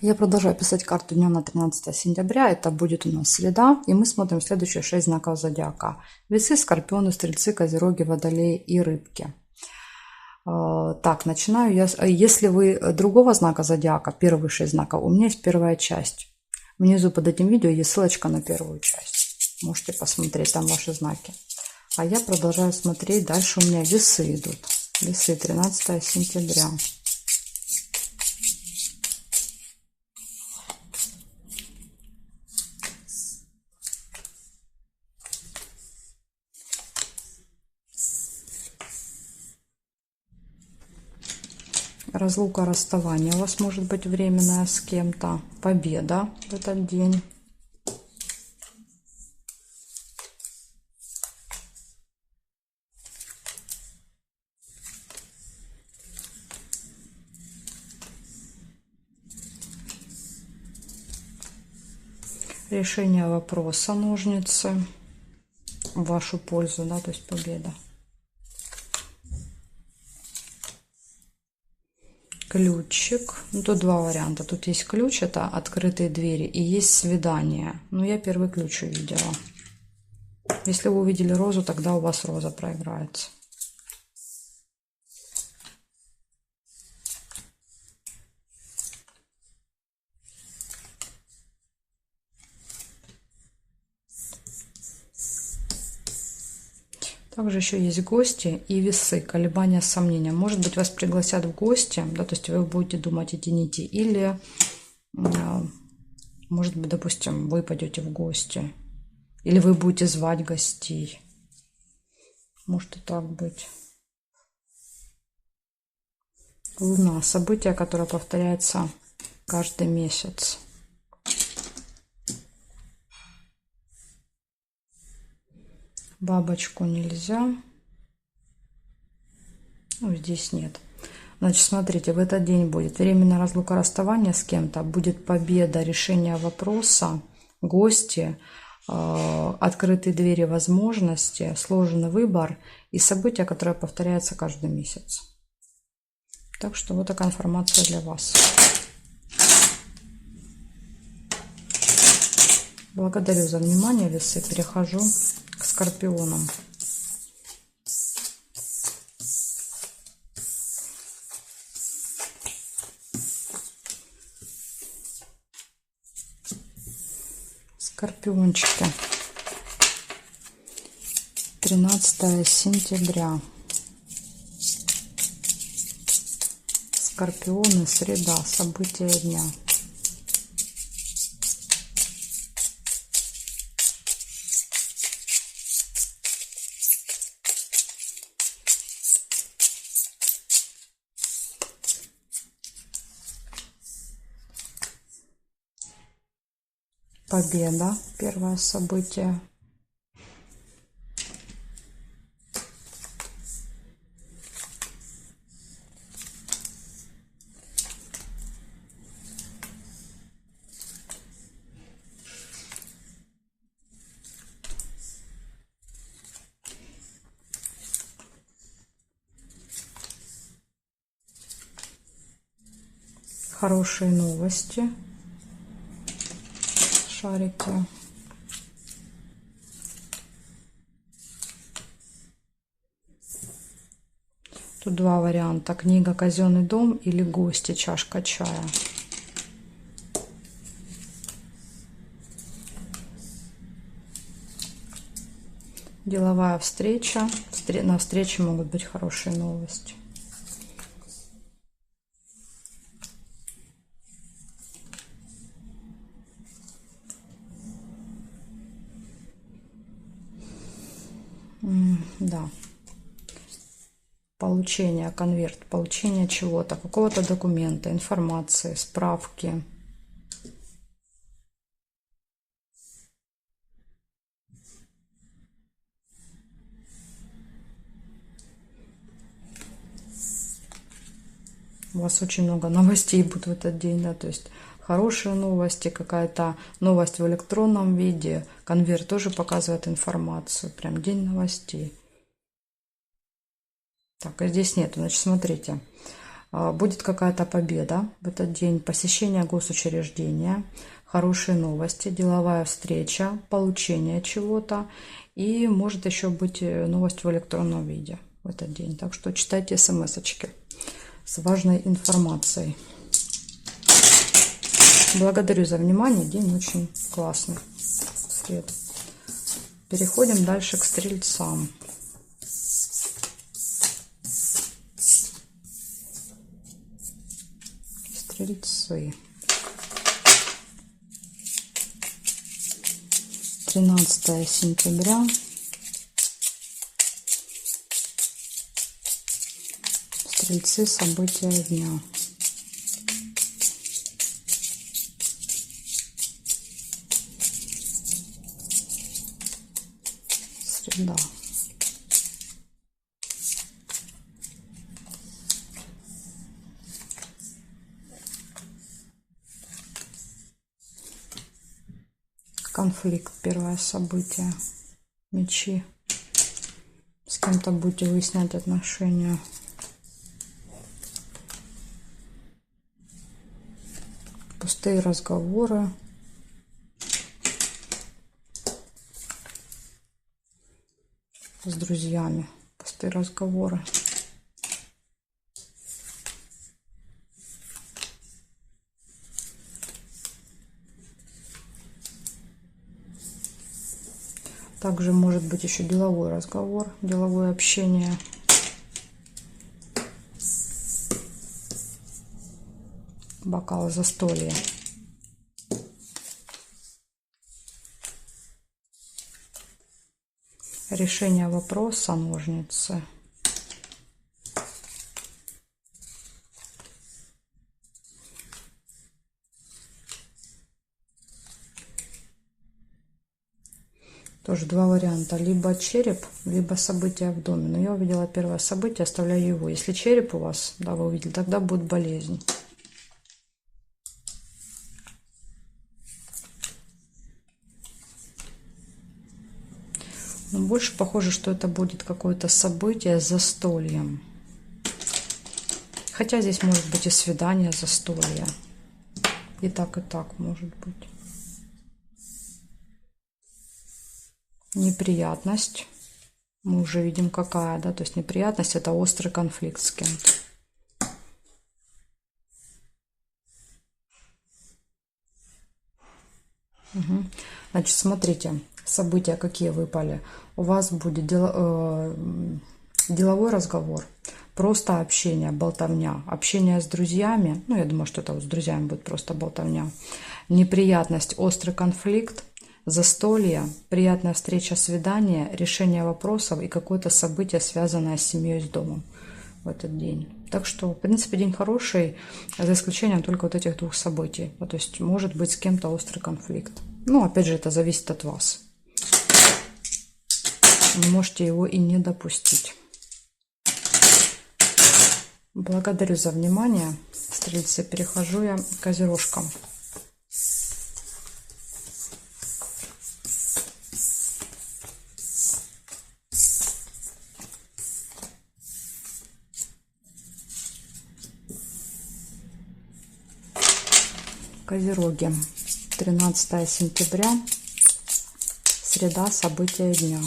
Я продолжаю писать карту дня на 13 сентября. Это будет у нас среда. И мы смотрим следующие 6 знаков зодиака. Весы, скорпионы, стрельцы, козероги, водолеи и рыбки. Так, начинаю я. Если вы другого знака зодиака, первые 6 знаков, у меня есть первая часть. Внизу под этим видео есть ссылочка на первую часть. Можете посмотреть там ваши знаки. А я продолжаю смотреть. Дальше у меня весы идут. Весы, 13 сентября. Разлука, расставание у вас может быть временное с кем-то. Победа в этот день. Решение вопроса, ножницы. В вашу пользу, да, то есть победа. Ключик. Ну, тут два варианта. Тут есть ключ, это открытые двери, и есть свидание. Но я первый ключ увидела. Если вы увидели розу, тогда у вас роза проиграется. Также еще есть гости и весы, колебания, сомнения. Может быть, вас пригласят в гости, да, то есть вы будете думать, идти, не идти. Или, может быть, допустим, вы пойдете в гости. Или вы будете звать гостей. Может и так быть. Луна. Событие, которое повторяется каждый месяц. Бабочку нельзя. Ну, здесь нет. Значит, смотрите, в этот день будет временная разлука, расставание с кем-то, будет победа, решение вопроса, гости, открытые двери, возможности, сложный выбор и события, которые повторяются каждый месяц. Так что вот такая информация для вас. Благодарю за внимание, весы. Перехожу к скорпионам. Скорпиончики. 13 сентября. Скорпионы, среда, события дня. Победа, первое событие. Хорошие новости. Шарики. Тут два варианта. Книга, казенный дом или гости, чашка чая. Деловая встреча. На встрече могут быть хорошие новости. Да. Получение, конверт, получение чего-то, какого-то документа, информации, справки. У вас очень много новостей будет в этот день, да, то есть хорошие новости, какая-то новость в электронном виде. Конверт тоже показывает информацию. Прям день новостей. Так, а здесь нету. Значит, смотрите. Будет какая-то победа в этот день, посещение госучреждения, хорошие новости, деловая встреча, получение чего-то. И может еще быть новость в электронном виде в этот день. Так что читайте смс-очки с важной информацией. Благодарю за внимание. День очень классный. В среду. Переходим дальше к стрельцам. Стрельцы. 13 сентября. Стрельцы, события дня. Среда. Конфликт, первое событие. Мечи. С кем-то будете выяснять отношения. Пустые разговоры. С друзьями. Пустые разговоры. Также может быть еще деловой разговор, деловое общение. Бокал застолья. Решение вопроса, ножницы. Тоже два варианта. Либо череп, либо события в доме. Но я увидела первое событие, оставляю его. Если череп у вас, да, вы увидели, тогда будет болезнь. Но больше похоже, что это будет какое-то событие с застольем. Хотя здесь может быть и свидание, застолье. И так может быть. Неприятность. Мы уже видим какая, да, то есть неприятность — это острый конфликт с кем-то. Угу. Значит, смотрите, события какие выпали. У вас будет деловой разговор, просто общение, болтовня, общение с друзьями. Ну, я думаю, что это вот с друзьями будет просто болтовня. Неприятность, острый конфликт. Застолье, приятная встреча, свидание, решение вопросов и какое-то событие, связанное с семьей, с домом в этот день. Так что, в принципе, день хороший, за исключением только вот этих двух событий. То есть может быть с кем-то острый конфликт. Ну, опять же, это зависит от вас. Вы можете его и не допустить. Благодарю за внимание, стрельцы. Перехожу я к козерожкам. Козероги. 13 сентября. Среда. События дня.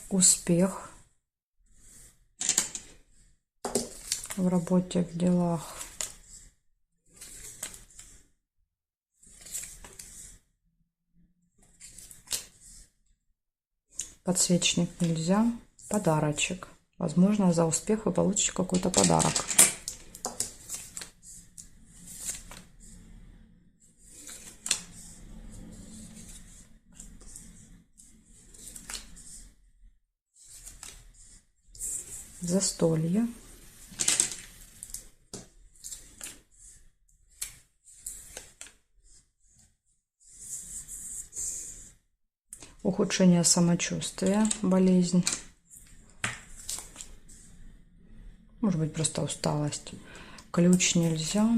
Успех в работе, в делах. Подсвечник нельзя. Подарочек. Возможно, за успех вы получите какой-то подарок. Застолье. ухудшение самочувствия, болезнь. Может быть, просто усталость. Ключ нельзя.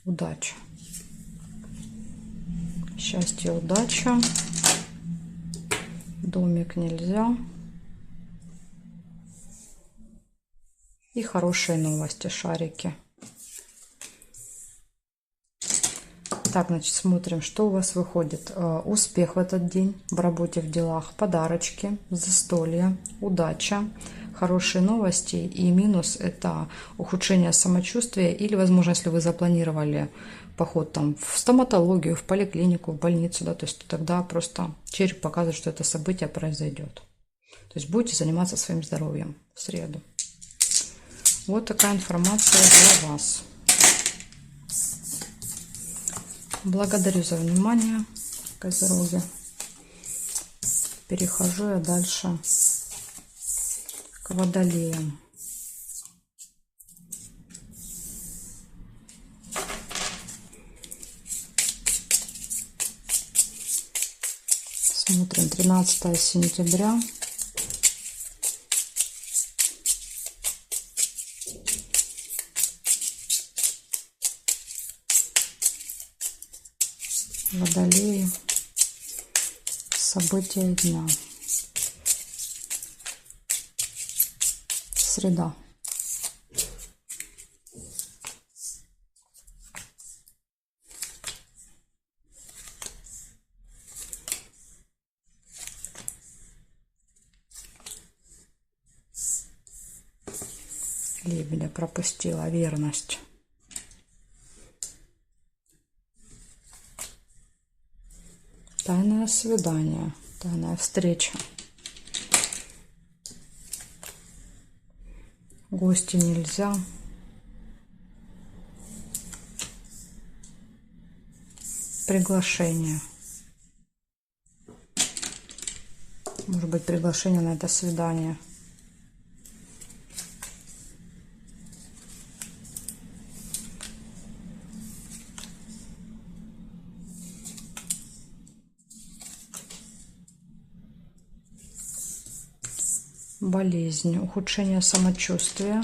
Удача. Счастье, удача. Домик нельзя. И хорошие новости, шарики. Так, значит, смотрим, что у вас выходит. Успех в этот день в работе, в делах, подарочки, застолье, удача, хорошие новости. И минус – это ухудшение самочувствия или, возможно, если вы запланировали поход там в стоматологию, в поликлинику, в больницу, да, то есть тогда просто череп показывает, что это событие произойдет. То есть будете заниматься своим здоровьем в среду. Вот такая информация для вас. Благодарю за внимание, козероги. Перехожу я дальше к водолеям. Смотрим 13 сентября. Водолеи. События дня. Среда. Лебедя пропустила. Верность. Тайное свидание. Тайная встреча. Гости нельзя. Приглашение. Может быть, приглашение на это свидание. Болезнь, ухудшение самочувствия.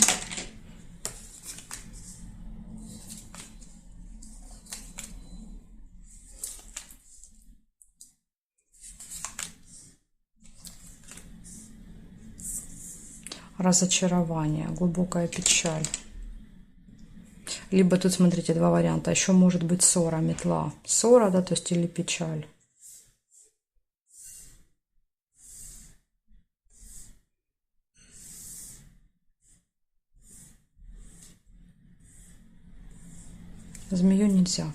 Разочарование, глубокая печаль. Либо тут, смотрите, два варианта. Еще может быть ссора, метла. Ссора, да, то есть или печаль. Змею нельзя.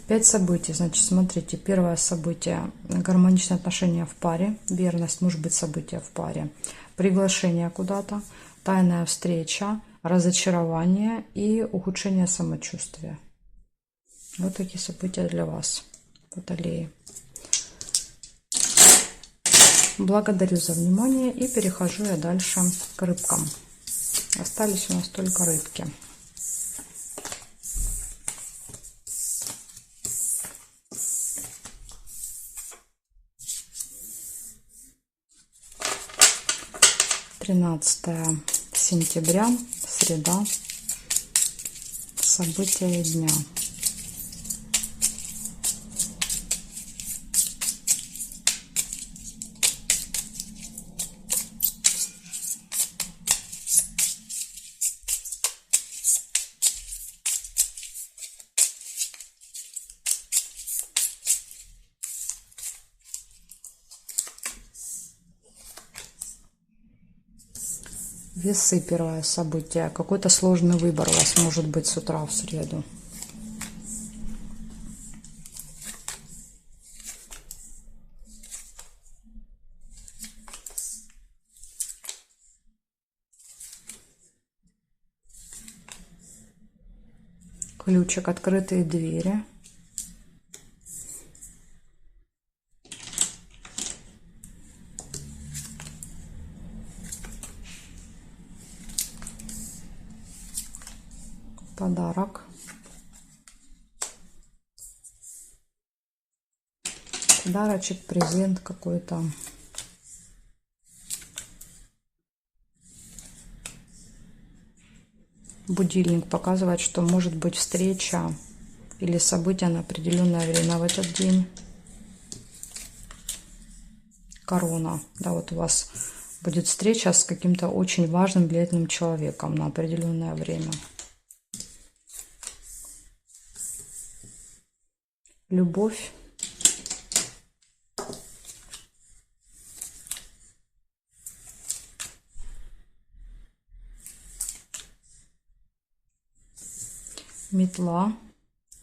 5 событий. Значит, смотрите, первое событие. Гармоничные отношения в паре. Верность, может быть, событие в паре. Приглашение куда-то. Тайная встреча. Разочарование и ухудшение самочувствия. Вот такие события для вас, водолеи. Благодарю за внимание и перехожу я дальше к рыбкам. Остались у нас только рыбки. Тринадцатое сентября, среда, события дня. Весы, первое событие. Какой-то сложный выбор у вас может быть с утра в среду. Ключик, открытые двери. Подарок. Подарочек, презент какой-то. Будильник показывает, что может быть встреча или событие на определенное время в этот день. Корона. Да, вот у вас будет встреча с каким-то очень важным, влиятельным человеком на определенное время. Любовь. Метла.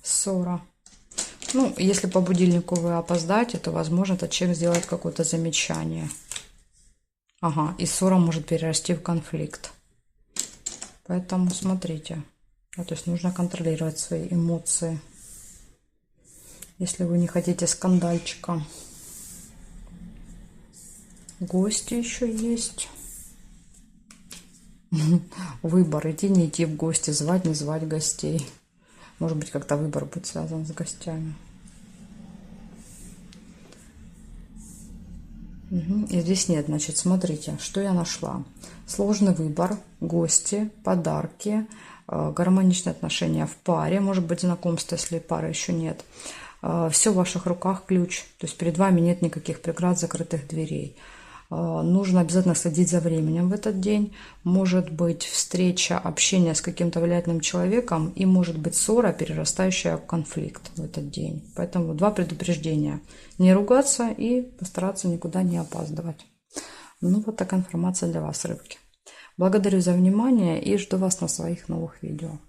Ссора. Ну, если по будильнику вы опоздаете, то, возможно, этот человек сделает какое-то замечание. Ага, и ссора может перерасти в конфликт. Поэтому смотрите. То есть нужно контролировать свои эмоции. Если вы не хотите скандальчика. Гости еще есть. Выбор. Идти, не идти в гости. Звать, не звать гостей. Может быть, как-то выбор будет связан с гостями. И здесь нет. Значит, смотрите, что я нашла. Сложный выбор, гости, подарки, гармоничные отношения в паре, может быть, знакомство, если пары еще нет. Все в ваших руках, ключ. То есть перед вами нет никаких преград, закрытых дверей. Нужно обязательно следить за временем в этот день. Может быть встреча, общение с каким-то влиятельным человеком, и может быть ссора, перерастающая в конфликт в этот день. Поэтому 2 предупреждения. Не ругаться и постараться никуда не опаздывать. Ну, вот такая информация для вас, рыбки. Благодарю за внимание и жду вас на своих новых видео.